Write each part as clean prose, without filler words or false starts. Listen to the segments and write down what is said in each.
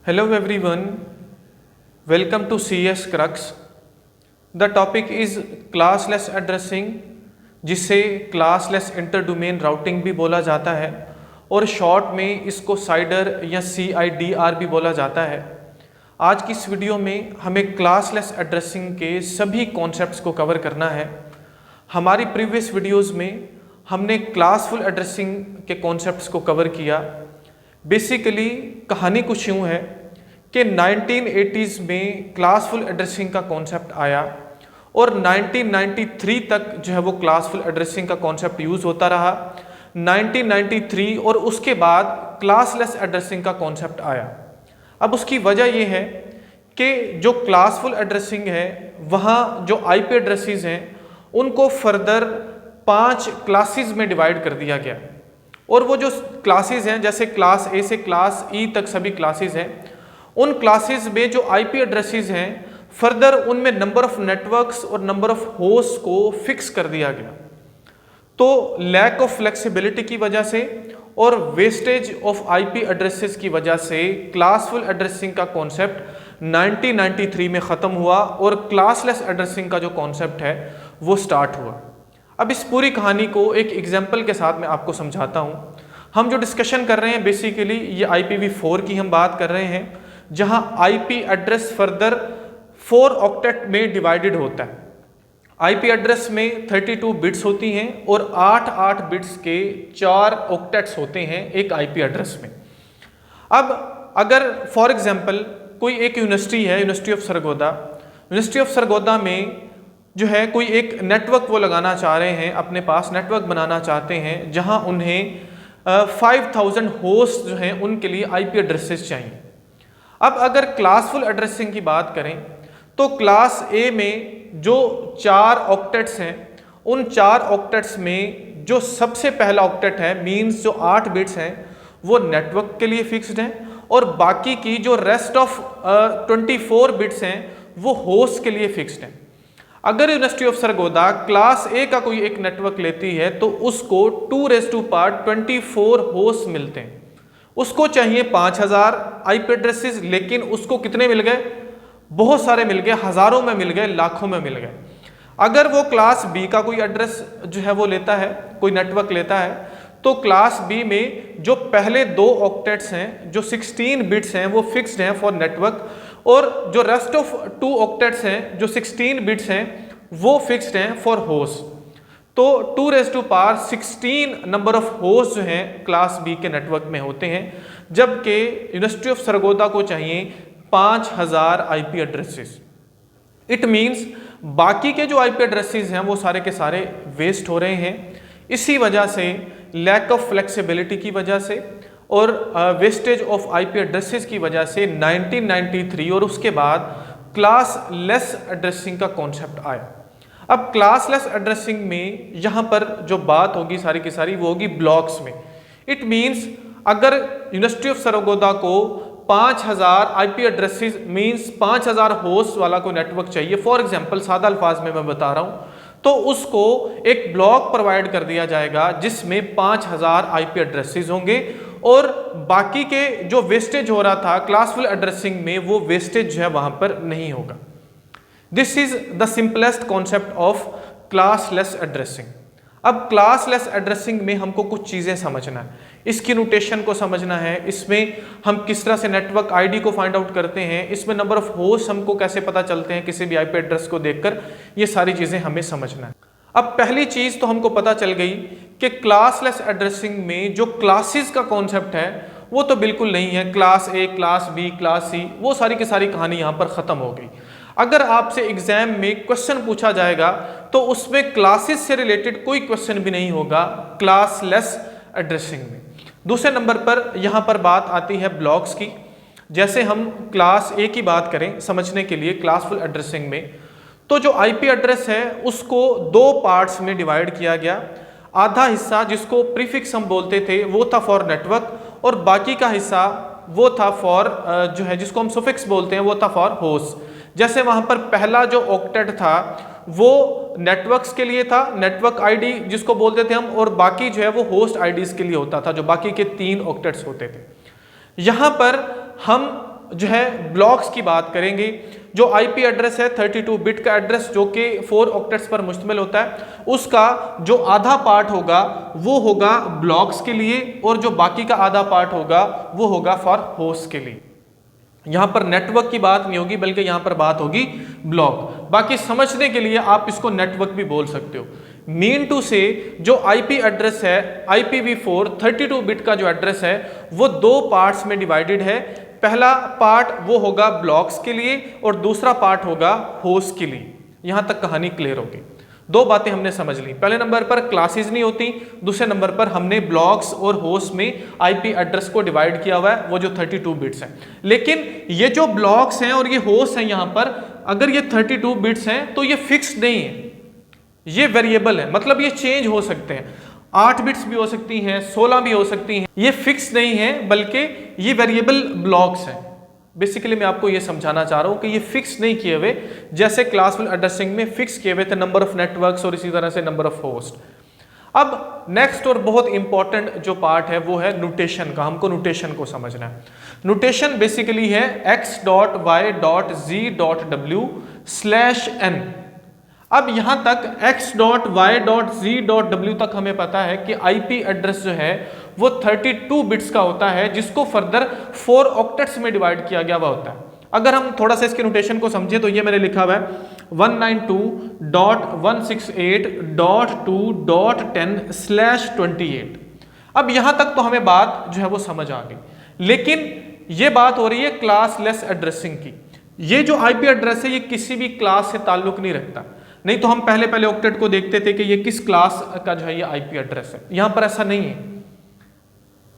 Hello everyone, welcome to CS Crux. The topic is classless addressing, जिसे classless inter domain routing भी बोला जाता है और शॉर्ट में इसको साइडर या CIDR भी बोला जाता है। आज की इस वीडियो में हमें क्लासलेस एड्रेसिंग के सभी कॉन्सेप्ट्स को कवर करना है। हमारी प्रीवियस वीडियोस में हमने क्लासफुल एड्रेसिंग के कॉन्सेप्ट्स को कवर किया। बेसिकली कहानी कुछ यूँ है कि 1980s में क्लासफुल एड्रेसिंग का कॉन्सेप्ट आया और 1993 तक जो है वो क्लासफुल एड्रेसिंग का कॉन्सेप्ट यूज़ होता रहा। 1993 और उसके बाद क्लासलेस एड्रेसिंग का कॉन्सेप्ट आया। अब उसकी वजह ये है कि जो क्लासफुल एड्रेसिंग है वहाँ जो IP एड्रेसेस हैं उनको फर्दर 5 क्लासेस में डिवाइड कर दिया गया और वो जो क्लासेस हैं जैसे क्लास A से क्लास E तक सभी क्लासेस हैं, उन क्लासेस में जो IP एड्रेसेस हैं फर्दर उनमें नंबर ऑफ नेटवर्क्स और नंबर ऑफ होस्ट को फिक्स कर दिया गया। तो लैक ऑफ फ्लेक्सिबिलिटी की वजह से और वेस्टेज ऑफ IP एड्रेसेस की वजह से क्लासफुल एड्रेसिंग का कॉन्सेप्ट 1993 में ख़त्म हुआ और क्लासलेस एड्रेसिंग का जो कॉन्सेप्ट है वो स्टार्ट हुआ। अब इस पूरी कहानी को एक एग्जाम्पल के साथ मैं आपको समझाता हूँ। हम जो डिस्कशन कर रहे हैं बेसिकली ये IPv4 की हम बात कर रहे हैं, जहाँ IP एड्रेस फर्दर 4 ऑक्टेट में डिवाइडेड होता है। IP एड्रेस में 32 बिट्स होती हैं और 8 बिट्स के 4 ऑक्टेट्स होते हैं एक IP एड्रेस में। अब अगर फॉर एग्जांपल कोई एक यूनिवर्सिटी है, यूनिवर्सिटी ऑफ सरगोदा में जो है कोई एक नेटवर्क वो लगाना चाह रहे हैं, अपने पास नेटवर्क बनाना चाहते हैं जहां उन्हें 5000 होस्ट जो हैं उनके लिए IP एड्रेसेस चाहिए। अब अगर क्लासफुल एड्रेसिंग की बात करें तो क्लास A में जो 4 ऑक्टेट्स हैं उन 4 ऑक्टेट्स में जो सबसे पहला ऑक्टेट है मींस जो 8 बिट्स हैं वो नेटवर्क के लिए फिक्स्ड हैं और बाकी की जो रेस्ट ऑफ 24 बिट्स हैं वो होस्ट के लिए फिक्स्ड हैं। अगर university of Sargodha class A का कोई एक नेटवर्क लेती है तो उसको 2⁻24 होस्ट मिलते हैं। उसको चाहिए 5000 IP एड्रेसेस, लेकिन उसको कितने मिल गए? बहुत सारे मिल गए, हजारों में मिल गए, लाखों में मिल गए। अगर वो क्लास B का कोई एड्रेस जो है वो लेता है, कोई नेटवर्क लेता है, तो क्लास B में जो पहले 2 ऑक्टेट्स हैं जो 16 बिट्स हैं वो फिक्स्ड हैं फॉर नेटवर्क और जो रेस्ट ऑफ 2 ऑक्टेट्स हैं जो 16 बिट्स हैं वो फिक्स्ड हैं फॉर होस्ट। तो 2⁻16 नंबर ऑफ होस्ट जो हैं क्लास B के नेटवर्क में होते हैं, जबकि यूनिवर्सिटी ऑफ सरगोदा को चाहिए 5000 IP एड्रेसेस। इट मींस बाकी के जो IP एड्रेसेस हैं वो सारे के सारे वेस्ट हो रहे हैं। इसी वजह से लैक ऑफ फ्लेक्सिबिलिटी की वजह से और वेस्टेज ऑफ IP एड्रेसेस की वजह से 1993 और उसके बाद क्लासलेस एड्रेसिंग का कॉन्सेप्ट आया। अब क्लासलेस एड्रेसिंग में यहाँ पर जो बात होगी सारी की सारी वो होगी ब्लॉक्स में। इट मींस अगर यूनिवर्सिटी ऑफ सरगोदा को 5000 IP एड्रेसेस मींस 5000 होस्ट वाला कोई नेटवर्क चाहिए, फॉर एग्जांपल सादा अल्फाज में मैं बता रहा हूँ, तो उसको एक ब्लॉक प्रोवाइड कर दिया जाएगा जिसमें 5000 IP एड्रेसेस होंगे और बाकी के जो वेस्टेज हो रहा था क्लासफुल एड्रेसिंग में वो वेस्टेज जो है वहां पर नहीं होगा। This is the simplest concept of classless addressing. अब क्लासलेस एड्रेसिंग में हमको कुछ चीजें समझना है, इसकी नोटेशन को समझना है, इसमें हम किस तरह से नेटवर्क ID को फाइंड आउट करते हैं, इसमें नंबर ऑफ होस्ट हमको कैसे पता चलते हैं किसी भी IP एड्रेस को देखकर, ये सारी चीजें हमें समझना है। अब पहली चीज तो हमको पता चल गई कि क्लासलेस एड्रेसिंग में जो क्लासेस का कॉन्सेप्ट है वो तो बिल्कुल नहीं है। Class A, class B, class C, वो सारी की सारी कहानी यहाँ पर खत्म हो गई। अगर आपसे एग्जाम में क्वेश्चन पूछा जाएगा तो उसमें क्लासेस से रिलेटेड कोई क्वेश्चन भी नहीं होगा क्लासलेस एड्रेसिंग में। दूसरे नंबर पर यहाँ पर बात आती है ब्लॉक्स की। जैसे हम क्लास A की बात करें समझने के लिए क्लासफुल एड्रेसिंग में, तो जो IP एड्रेस है उसको 2 पार्ट्स में डिवाइड किया गया। आधा हिस्सा जिसको प्रीफिक्स हम बोलते थे वो था फॉर नेटवर्क और बाकी का हिस्सा वो था फॉर जो है जिसको हम सुफिक्स बोलते हैं वो था फॉर होस्ट। जैसे वहां पर पहला जो ऑक्टेट था वो नेटवर्क्स के लिए था, नेटवर्क ID जिसको बोलते थे हम, और बाकी जो है वो होस्ट IDs के लिए होता था जो बाकी के 3 ऑक्टेट्स होते थे। यहाँ पर हम जो है ब्लॉक्स की बात करेंगे। जो आईपी एड्रेस है 32 बिट का एड्रेस जो कि 4 ऑक्टेट्स पर मुश्तमिल होता है, उसका जो आधा पार्ट होगा वो होगा ब्लॉक्स के लिए और जो बाकी का आधा पार्ट होगा वो होगा फॉर होस्ट के लिए। यहां पर नेटवर्क की बात नहीं होगी बल्कि यहां पर बात होगी ब्लॉक। बाकी समझने के लिए आप इसको नेटवर्क भी बोल सकते हो। मीन टू से जो आईपी एड्रेस है IPv4 32 बिट का जो एड्रेस है वो दो पार्ट्स में डिवाइडेड है। पहला पार्ट वो होगा ब्लॉक्स के लिए और दूसरा पार्ट होगा होस्ट के लिए। यहां तक कहानी क्लियर होगी। दो बातें हमने समझ ली, पहले नंबर पर क्लासेस नहीं होती, दूसरे नंबर पर हमने ब्लॉक्स और होस्ट में आईपी एड्रेस को डिवाइड किया हुआ है, वो जो 32 बिट्स हैं। लेकिन ये जो ब्लॉक्स हैं और ये होस्ट हैं, यहां पर अगर ये 32 बिट्स हैं तो ये फिक्स्ड नहीं है, ये वेरिएबल है, मतलब ये चेंज हो सकते हैं। 8 बिट्स भी हो सकती हैं, 16 भी हो सकती हैं, ये फिक्स नहीं है बल्कि ये वेरिएबल ब्लॉक्स हैं। बेसिकली मैं आपको ये समझाना चाह रहा हूं कि ये फिक्स नहीं किए हुए, जैसे क्लासफुल एड्रेसिंग में फिक्स किए हुए थे नंबर ऑफ नेटवर्क्स और इसी तरह से नंबर ऑफ होस्ट। अब नेक्स्ट और बहुत इंपॉर्टेंट जो पार्ट है वो है नोटेशन का। हमको नोटेशन को समझना है। नोटेशन बेसिकली है x.y.z.w/n। अब यहां तक x.y.z.w तक हमें पता है कि आईपी एड्रेस जो है वो 32 बिट्स का होता है, जिसको फर्दर 4 ऑक्टेट्स में डिवाइड किया गया हुआ होता है। अगर हम थोड़ा सा इसके नोटेशन को समझे तो ये मैंने लिखा हुआ है 192.168.2.10/28। अब यहां तक तो हमें बात जो है वो समझ आ गई, लेकिन ये बात हो रही है क्लासलेस एड्रेसिंग की। ये जो आईपी एड्रेस है ये किसी भी क्लास से ताल्लुक नहीं रखता, नहीं तो हम पहले ऑक्टेट को देखते थे कि ये किस क्लास का जो है ये आईपी एड्रेस है। यहां पर ऐसा नहीं है।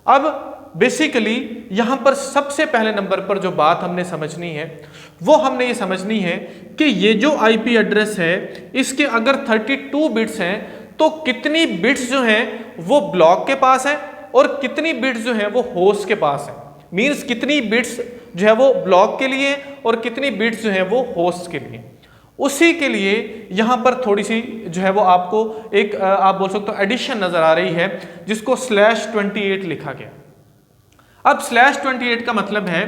अब बेसिकली यहां पर सबसे पहले नंबर पर जो बात हमने समझनी है वो हमने ये समझनी है कि ये जो आईपी एड्रेस है इसके अगर 32 बिट्स हैं तो कितनी बिट्स जो हैं वो ब्लॉक के पास है और कितनी बिट्स जो हैं वो होस्ट के पास है। मींस कितनी बिट्स जो है वो ब्लॉक के लिए और कितनी बिट्स जो है वो होस्ट के लिए। उसी के लिए यहां पर थोड़ी सी जो है वो आपको एक आप बोल सकते हो एडिशन नजर आ रही है, जिसको /28 लिखा गया। अब /28 का मतलब है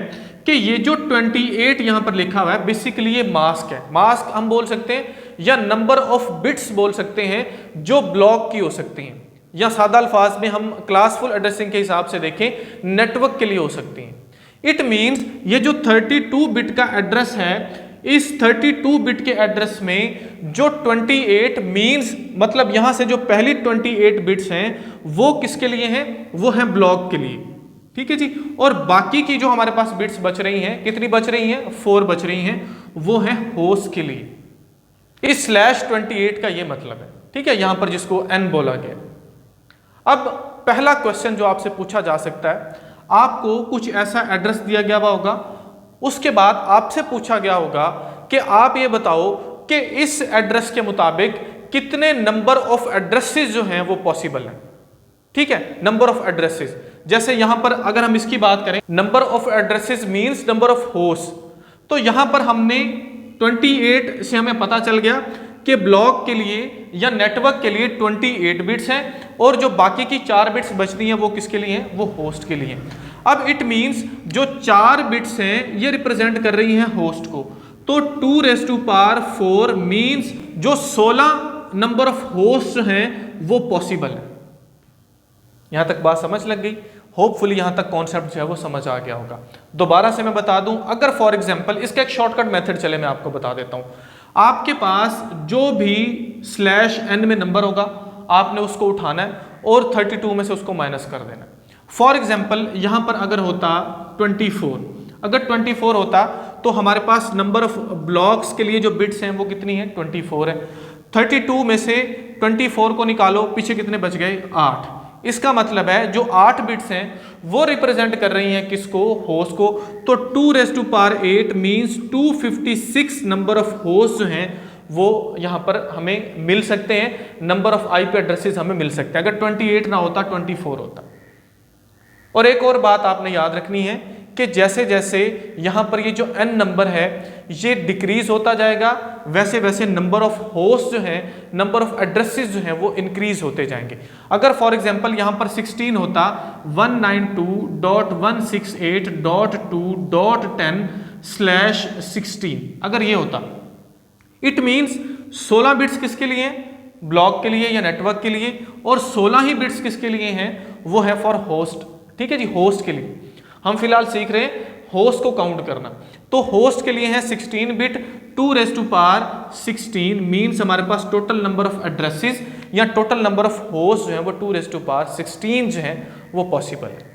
कि ये जो 28 यहां पर लिखा हुआ है बेसिकली ये मास्क है। मास्क हम बोल सकते हैं या नंबर ऑफ बिट्स बोल सकते हैं जो ब्लॉक की हो सकती हैं, या सादा अल्फाज में हम क्लासफुल एड्रेसिंग के हिसाब से देखें नेटवर्क के लिए हो सकती हैं। इट मींस ये जो 32 बिट का एड्रेस है, इस 32 बिट के एड्रेस में जो 28 मींस मतलब यहां से जो पहली 28 बिट्स हैं वो किसके लिए हैं, वो हैं ब्लॉक के लिए। ठीक है जी। और बाकी की जो हमारे पास बिट्स बच रही हैं, कितनी बच रही हैं, 4 बच रही हैं, वो हैं होस्ट के लिए। इस /28 का ये मतलब है। ठीक है, यहां पर जिसको n बोला गया। अब पहला क्वेश्चन जो आपसे पूछा जा सकता है, आपको कुछ ऐसा एड्रेस दिया गया हुआ होगा, उसके बाद आपसे पूछा गया होगा कि आप ये बताओ कि इस एड्रेस के मुताबिक कितने नंबर ऑफ एड्रेसेस जो हैं वो पॉसिबल हैं। ठीक है, नंबर ऑफ एड्रेसेस। जैसे यहां पर अगर हम इसकी बात करें, number of addresses means number of host, तो यहां पर हमने 28 से हमें पता चल गया कि ब्लॉक के लिए या नेटवर्क के लिए 28 बिट्स हैं और जो बाकी की 4 बिट्स बचती हैं वो किसके लिए हैं, वो होस्ट के लिए। अब इट मींस जो 4 बिट्स हैं ये रिप्रेजेंट कर रही हैं होस्ट को, तो 2⁴ मींस जो 16 नंबर ऑफ होस्ट हैं वो पॉसिबल है। यहां तक बात समझ लग गई। होपफुली यहां तक कॉन्सेप्ट जो है वो समझ आ गया होगा। दोबारा से मैं बता दूं, अगर फॉर एग्जांपल इसका एक शॉर्टकट मेथड चले मैं आपको बता देता हूं। आपके पास जो भी /n में नंबर होगा आपने उसको उठाना है और 32 में से उसको माइनस कर देना है। फॉर एग्जाम्पल यहां पर अगर होता 24, अगर 24 होता तो हमारे पास नंबर ऑफ ब्लॉक्स के लिए जो बिट्स हैं वो कितनी है, 24 है। 32 में से 24 को निकालो, पीछे कितने बच गए, 8। इसका मतलब है जो 8 बिट्स हैं वो रिप्रेजेंट कर रही हैं किसको, होस्ट को। तो 2⁸ मींस 256 नंबर ऑफ होस्ट जो हैं वो यहां पर हमें मिल सकते हैं, नंबर ऑफ आईपी एड्रेसेस हमें मिल सकते हैं। अगर 28 ना होता 24 होता। और एक और बात आपने याद रखनी है कि जैसे जैसे यहाँ पर ये जो n नंबर है ये डिक्रीज होता जाएगा, वैसे वैसे नंबर ऑफ होस्ट जो है, नंबर ऑफ एड्रेसेस जो हैं वो इंक्रीज होते जाएंगे। अगर फॉर एग्जांपल यहाँ पर 16 होता 192.168.2.10/16, अगर ये होता, इट मीन्स 16 बिट्स किसके लिए हैं, ब्लॉक के लिए या नेटवर्क के लिए, और 16 ही बिट्स किसके लिए हैं, वो है फॉर होस्ट। ठीक है जी, होस्ट के लिए हम फिलहाल सीख रहे हैं होस्ट को काउंट करना। तो होस्ट के लिए है 16 बिट 2⁻16 मीन्स हमारे पास टोटल नंबर ऑफ एड्रेसेस या टोटल नंबर ऑफ होस्ट जो है वो 2⁻16 जो है वो पॉसिबल है।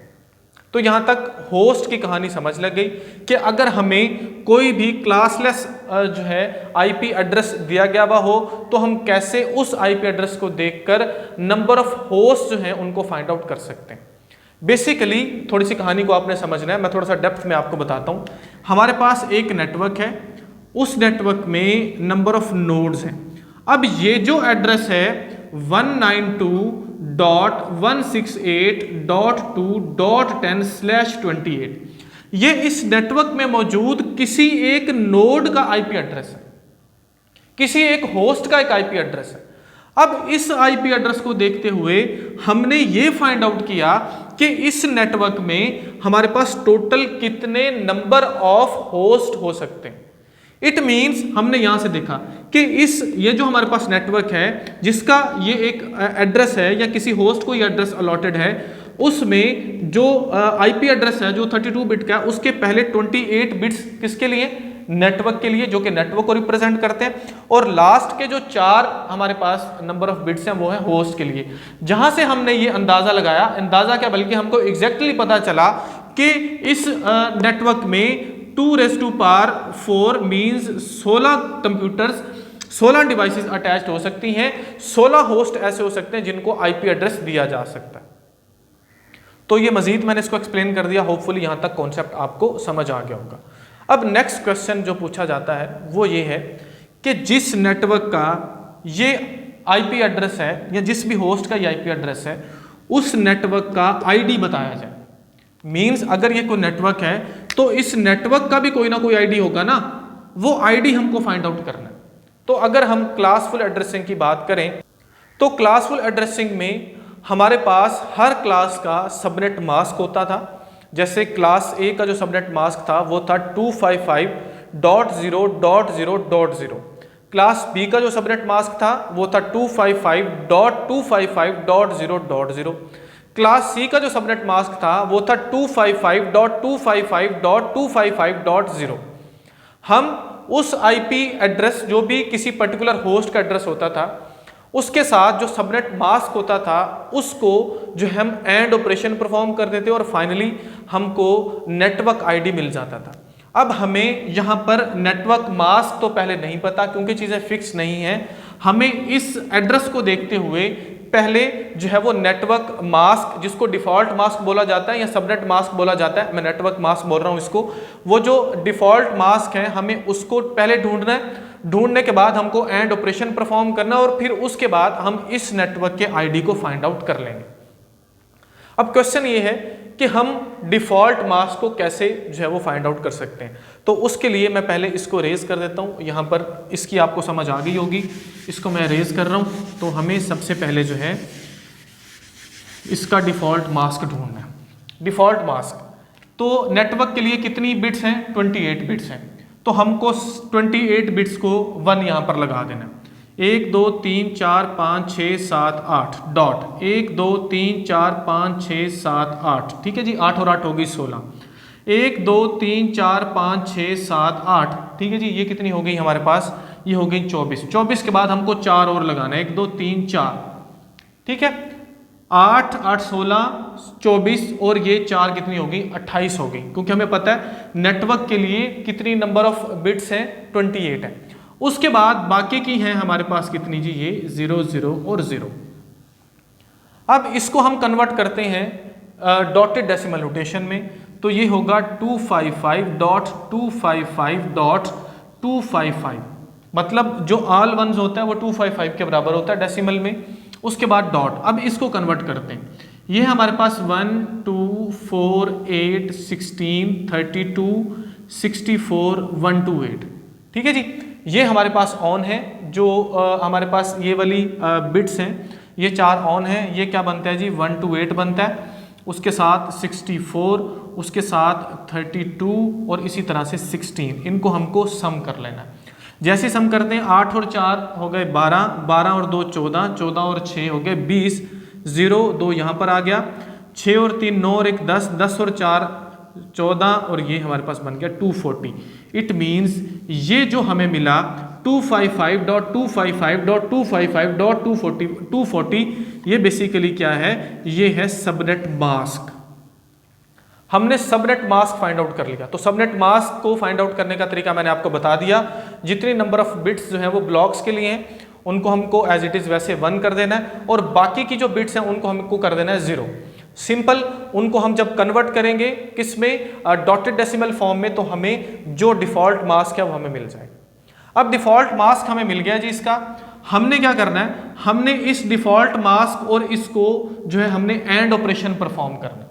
तो यहाँ तक होस्ट की कहानी समझ लग गई कि अगर हमें कोई भी क्लासलेस जो है आईपी एड्रेस दिया गया हुआ हो तो हम कैसे उस आईपी एड्रेस को देखकर नंबर ऑफ होस्ट जो है उनको फाइंड आउट कर सकते हैं। बेसिकली थोड़ी सी कहानी को आपने समझना है, मैं थोड़ा सा डेप्थ में आपको बताता हूँ। हमारे पास एक नेटवर्क है, उस नेटवर्क में नंबर ऑफ नोड्स हैं। अब ये जो एड्रेस है 192.168.2.10/28, ये इस नेटवर्क में मौजूद किसी एक नोड का आईपी एड्रेस है, किसी एक होस्ट का एक आईपी एड्रेस है। अब इस आईपी एड्रेस को देखते हुए हमने ये फाइंड आउट किया कि इस नेटवर्क में हमारे पास टोटल कितने नंबर ऑफ होस्ट हो सकते हैं। इट मीन्स हमने यहां से देखा कि ये जो हमारे पास नेटवर्क है जिसका ये एक एड्रेस है या किसी होस्ट को ये एड्रेस अलॉटेड है, उसमें जो आईपी एड्रेस है जो 32 बिट का है उसके पहले 28 बिट्स किसके लिए, नेटवर्क के लिए, जो कि नेटवर्क को रिप्रेजेंट करते हैं, और लास्ट के जो 4 हमारे पास नंबर ऑफ बिट्स हैं वो है होस्ट के लिए। जहां से हमने ये अंदाजा लगाया, अंदाजा क्या बल्कि हमको एग्जैक्टली पता चला कि इस नेटवर्क में 2⁴ मीन्स 16 कंप्यूटर्स, 16 डिवाइसेस अटैच्ड हो सकती हैं, 16 होस्ट ऐसे हो सकते हैं जिनको आईपी एड्रेस दिया जा सकता है। तो ये मजीद मैंने इसको एक्सप्लेन कर दिया, होपफुली यहां तक कॉन्सेप्ट आपको समझ आ गया होगा। अब नेक्स्ट क्वेश्चन जो पूछा जाता है वो ये है कि जिस नेटवर्क का ये आईपी एड्रेस है या जिस भी होस्ट का ये आईपी एड्रेस है उस नेटवर्क का आईडी बताया जाए। मीन्स अगर ये कोई नेटवर्क है तो इस नेटवर्क का भी कोई ना कोई आईडी होगा ना, वो आईडी हमको फाइंड आउट करना है। तो अगर हम क्लासफुल एड्रेसिंग की बात करें तो क्लासफुल एड्रेसिंग में हमारे पास हर क्लास का सबनेट मास्क होता था। जैसे क्लास ए का जो सबनेट मास्क था वो था 255.0.0.0। क्लास बी का जो सबनेट मास्क था वो था 255.255.0.0। क्लास सी का जो सबनेट मास्क था वो था 255.255.255.0। हम उस आईपी एड्रेस जो भी किसी पर्टिकुलर होस्ट का एड्रेस होता था उसके साथ जो सबनेट मास्क होता था उसको जो हम एंड ऑपरेशन परफॉर्म करते थे और फाइनली हमको नेटवर्क आईडी मिल जाता था। अब हमें यहाँ पर नेटवर्क मास्क तो पहले नहीं पता क्योंकि चीज़ें फिक्स नहीं हैं। हमें इस एड्रेस को देखते हुए पहले जो है वो नेटवर्क मास्क, जिसको डिफ़ॉल्ट मास्क बोला जाता है या सबनेट मास्क बोला जाता है, मैं नेटवर्क मास्क बोल रहा हूँ इसको, वो जो डिफ़ॉल्ट मास्क है हमें उसको पहले ढूंढना है। ढूंढने के बाद हमको एंड ऑपरेशन परफॉर्म करना और फिर उसके बाद हम इस नेटवर्क के आईडी को फाइंड आउट कर लेंगे। अब क्वेश्चन ये है कि हम डिफ़ॉल्ट मास्क को कैसे जो है वो फाइंड आउट कर सकते हैं। तो उसके लिए मैं पहले इसको रेज कर देता हूँ। यहाँ पर इसकी आपको समझ आ गई होगी, इसको मैं रेज कर रहा हूँ। तो हमें सबसे पहले जो है इसका डिफ़ॉल्ट मास्क ढूंढना है। डिफ़ॉल्ट मास्क तो नेटवर्क के लिए कितनी बिट्स हैं, 28 बिट्स हैं। तो हमको 28 बिट्स को 1 यहाँ पर लगा देना। 1 2 3 4 5 6 7 8 डॉट 1 2 3 4 5 6 7 8। ठीक है जी, 8 और 8 हो गई 16। 1 2 3 4 5 6 7 8। ठीक है जी, ये कितनी हो गई हमारे पास, ये हो गई 24। 24 के बाद हमको 4 और लगाना है, 1 2 3 4। ठीक है, 8 8 16 24 और ये 4 कितनी होगी, 28 हो गई। क्योंकि हमें पता है नेटवर्क के लिए कितनी नंबर ऑफ बिट्स हैं, 28 है। उसके बाद बाकी की हैं हमारे पास कितनी जी, ये 0 0 और 0। अब इसको हम कन्वर्ट करते हैं डॉटेड डेसिमल नोटेशन में। तो ये होगा 255.255.255। मतलब जो ऑल वंस होता है वो 255 के बराबर होता है डेसिमल में। उसके बाद डॉट, अब इसको कन्वर्ट करते हैं। ये हमारे पास 1 2 4 8 16 32 64 128, ठीक है जी। ये हमारे पास ऑन है, जो हमारे पास ये वाली बिट्स हैं, ये 4 ऑन है। ये क्या बनता है जी, 1 to 8 बनता है, उसके साथ 64, उसके साथ 32 और इसी तरह से 16। इनको हमको सम कर लेना है। जैसे सम करते हैं 8 और 4 हो गए 12, 12 और 2 14, 14 और 6 हो गए 20, 0 2 यहाँ पर आ गया, 6 और 3 9 और 1 10, 10 और 4 14 और ये हमारे पास बन गया 240। इट मीन्स ये जो हमें मिला 255.255.255.240, ये बेसिकली क्या है, ये है सबनेट मास्क। हमने सबनेट मास्क फाइंड आउट कर लिया। तो सबनेट मास्क को फाइंड आउट करने का तरीका मैंने आपको बता दिया। जितनी नंबर ऑफ बिट्स जो है वो ब्लॉक्स के लिए हैं, उनको हमको एज इट इज वैसे 1 कर देना है, और बाकी की जो बिट्स हैं उनको हमको कर देना है 0। सिंपल। उनको हम जब कन्वर्ट करेंगे किस में, डॉटेड डेसिमल फॉर्म में, तो हमें जो डिफॉल्ट मास्क है वो हमें मिल जाएगा। अब डिफॉल्ट मास्क हमें मिल गया जी इसका, हमने क्या करना है, हमने इस डिफॉल्ट मास्क और इसको जो है हमने एंड ऑपरेशन परफॉर्म करना है।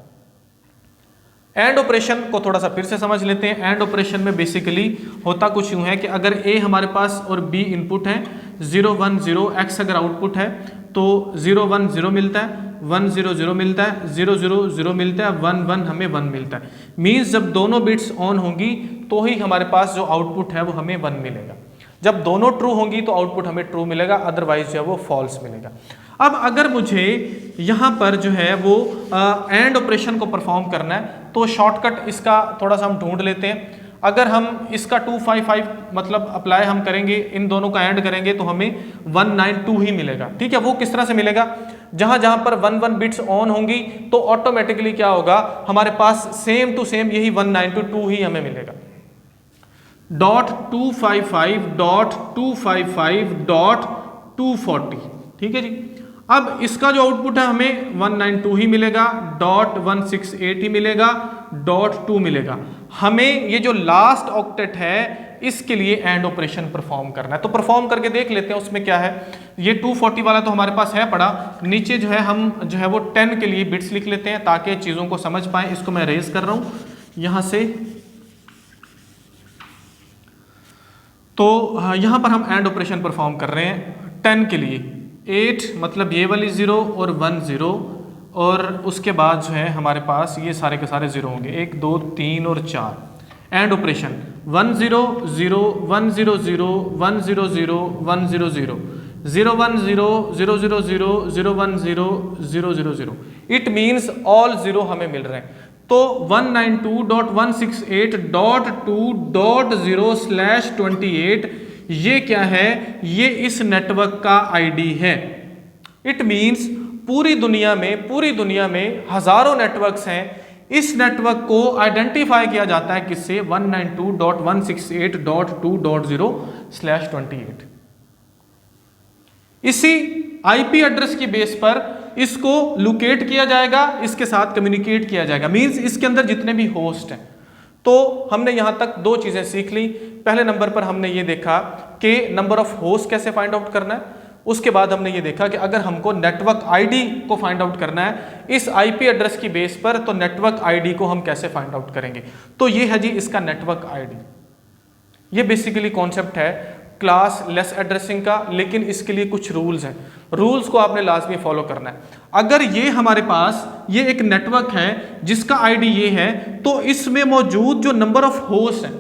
एंड ऑपरेशन को थोड़ा सा फिर से समझ लेते हैं। एंड ऑपरेशन में बेसिकली होता कुछ यूं है कि अगर ए हमारे पास और बी इनपुट है, 0 1 0, एक्स अगर आउटपुट है तो 0 1 0 मिलता है, 1 0 0 मिलता है, 0 0 0 मिलता है, 1 1 हमें 1 मिलता है। मीन्स जब दोनों बिट्स ऑन होंगी तो ही हमारे पास जो आउटपुट है वो हमें 1 मिलेगा। जब दोनों ट्रू होंगी तो आउटपुट हमें ट्रू मिलेगा, अदरवाइज जो है वो फॉल्स मिलेगा। अब अगर मुझे यहाँ पर जो है वो एंड ऑपरेशन को परफॉर्म करना है तो शॉर्टकट इसका थोड़ा सा हम ढूंढ लेते हैं। अगर हम इसका 255 मतलब अप्लाई हम करेंगे, इन दोनों का एंड करेंगे तो हमें 192 ही मिलेगा, ठीक है। वो किस तरह से मिलेगा, जहां जहां पर 1 1 बिट्स ऑन होंगी तो ऑटोमेटिकली क्या होगा, हमारे पास सेम टू सेम यही 192 ही हमें मिलेगा। .255.240, ठीक है जी। अब इसका जो आउटपुट है हमें 192 ही मिलेगा, .168 ही मिलेगा, .2 मिलेगा। हमें ये जो लास्ट ऑक्टेट है इसके लिए एंड ऑपरेशन परफॉर्म करना है। तो परफॉर्म करके देख लेते हैं उसमें क्या है। ये 240 वाला तो हमारे पास है पड़ा, नीचे जो है हम जो है वो 10 के लिए बिट्स लिख लेते हैं ताकि चीज़ों को समझ पाएं। इसको मैं रेज कर रहा हूँ यहाँ से। तो यहाँ पर हम एंड ऑपरेशन परफॉर्म कर रहे हैं 10 के लिए। 8 मतलब ये वाली 0 और 1 0, और उसके बाद जो है हमारे पास ये सारे के सारे 0 होंगे, 1 2 3 और 4। And operation 1 0 0 1 0 0 1 0 0 1 0 0 0 1 0 0 0 0 0 1 0 0 0 0। It means all 0 हमें मिल रहे हैं। तो 192.168.2.0/28 ये क्या है, ये इस नेटवर्क का आईडी है। इट मीन्स पूरी दुनिया में हजारों नेटवर्क्स हैं। इस नेटवर्क को आइडेंटिफाई किया जाता है किससे, 192.168.2.0/28। इसी आईपी एड्रेस की बेस पर इसको लोकेट किया जाएगा, इसके साथ कम्युनिकेट किया जाएगा। मींस इसके अंदर जितने भी होस्ट हैं। तो हमने यहां तक 2 चीजें सीख ली। पहले नंबर पर हमने ये देखा कि नंबर ऑफ होस्ट कैसे फाइंड आउट करना है। उसके बाद हमने ये देखा कि अगर हमको नेटवर्क आईडी को फाइंड आउट करना है इस आईपी एड्रेस की बेस पर, तो नेटवर्क आईडी को हम कैसे फाइंड आउट करेंगे। तो ये है जी इसका नेटवर्क आईडी। ये बेसिकली कॉन्सेप्ट है क्लास लेस एड्रेसिंग का, लेकिन इसके लिए कुछ रूल्स हैं। रूल्स को आपने लाजमी फॉलो करना है। अगर ये हमारे पास ये एक नेटवर्क है जिसका आईडी ये है, तो इसमें मौजूद जो नंबर ऑफ होस्ट हैं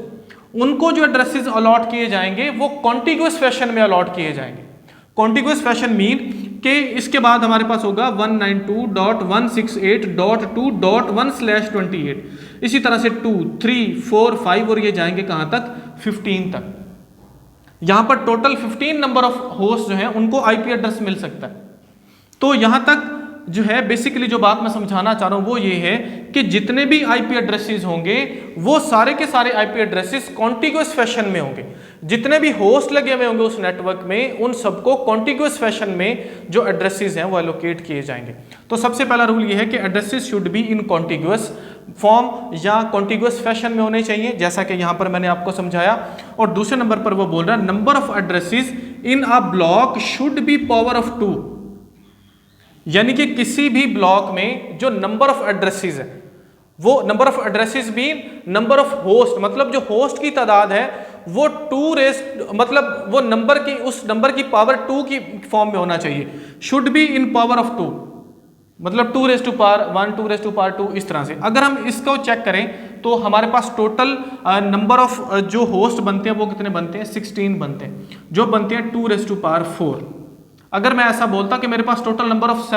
उनको जो एड्रेसेस अलॉट किए जाएंगे वो कॉन्टिग्यूअस फैशन में अलॉट किए जाएंगे। कॉन्टिग्यूअस फैशन मीन कि इसके बाद हमारे पास होगा 192.168.2.1/28, इसी तरह से 2 3 4 5 और ये जाएंगे कहां तक, 15 तक। यहां पर टोटल 15 नंबर ऑफ होस्ट जो है उनको आईपी एड्रेस मिल सकता है। तो यहां तक जो है बेसिकली जो बात मैं समझाना चाह रहा हूं वो ये है कि जितने भी आईपी एड्रेसेस होंगे वो सारे के सारे आईपी एड्रेसेस कॉन्टिग्यूअस फैशन में होंगे। जितने भी होस्ट लगे हुए होंगे उस नेटवर्क में उन सबको कॉन्टिग्यूअस फैशन में जो एड्रेसेस हैं वो एलोकेट किए जाएंगे। तो सबसे पहला रूल ये है कि addresses should be in contiguous form या कॉन्टिग्यूअस फैशन में होने चाहिए, जैसा कि यहां पर मैंने आपको समझाया। और दूसरे नंबर पर वो बोल रहा है number of addresses in a block should be power of 2। यानी कि किसी भी ब्लॉक में जो नंबर ऑफ एड्रेसेस है, वो नंबर ऑफ एड्रेसेस भी नंबर ऑफ होस्ट, मतलब जो होस्ट की तादाद है वो 2 रेज़, मतलब वो नंबर की, उस नंबर की पावर 2 की फॉर्म में होना चाहिए, should be in power of 2, मतलब 2 raise to power 1, 2 raise to power 2, इस तरह से। अगर हम इसको चेक करें तो हमारे पास टोटल नंबर ऑफ जो होस्ट बनते हैं वो कितने बनते हैं, 16 बनते हैं, जो बनते हैं 2 रेज़ टू पावर 4। अगर मैं ऐसा बोलता कि मेरे पास टोटल नंबर ऑफ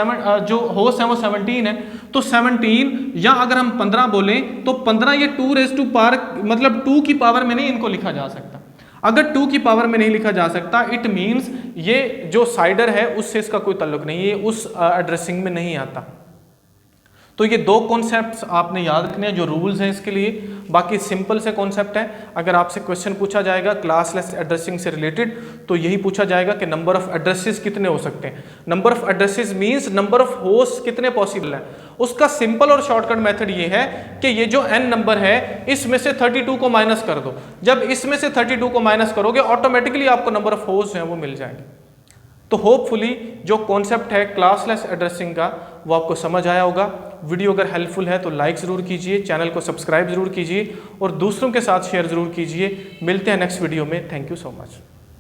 जो होस्ट है वो 17 है, तो 17, या अगर हम 15 बोलें तो 15 ये 2 रेज़ टू पावर, मतलब 2 की पावर में नहीं इनको लिखा जा सकता। अगर 2 की पावर में नहीं लिखा जा सकता, इट मीन्स ये जो साइडर है उससे इसका कोई ताल्लुक नहीं, ये उस एड्रेसिंग में नहीं आता। तो ये 2 कॉन्सेप्ट्स आपने याद रखने हैं जो रूल्स हैं इसके लिए, बाकी सिंपल से कॉन्सेप्ट है। अगर आपसे क्वेश्चन पूछा जाएगा क्लासलेस एड्रेसिंग से रिलेटेड तो यही पूछा जाएगा कि नंबर ऑफ एड्रेसेस कितने हो सकते हैं। Number of addresses means number of host कितने पॉसिबल है। उसका सिंपल और शॉर्टकट मेथड ये है कि ये जो n नंबर है इसमें से 32 को माइनस कर दो। जब इसमें से 32 को माइनस करोगे ऑटोमेटिकली आपको नंबर ऑफ होस्ट हैं वो मिल जाएंगे। तो होपफुली जो कॉन्सेप्ट है क्लासलेस एड्रेसिंग का वो आपको समझ आया होगा। वीडियो अगर हेल्पफुल है तो लाइक ज़रूर कीजिए, चैनल को सब्सक्राइब ज़रूर कीजिए और दूसरों के साथ शेयर ज़रूर कीजिए। मिलते हैं नेक्स्ट वीडियो में। Thank you so much.